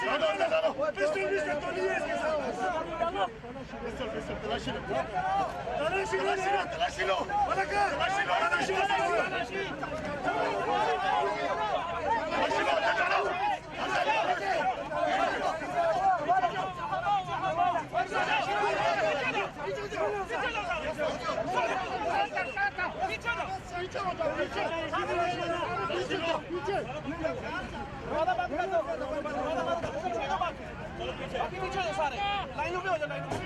Pistol तो नहीं है इसके साथ। पिस्टल तलाशी लो, तलाशी लो, तलाशी लो, तलाशी लो, तलाशी लो, पीछे सारे लाइनों पे हो जाओ, लाइनों पे।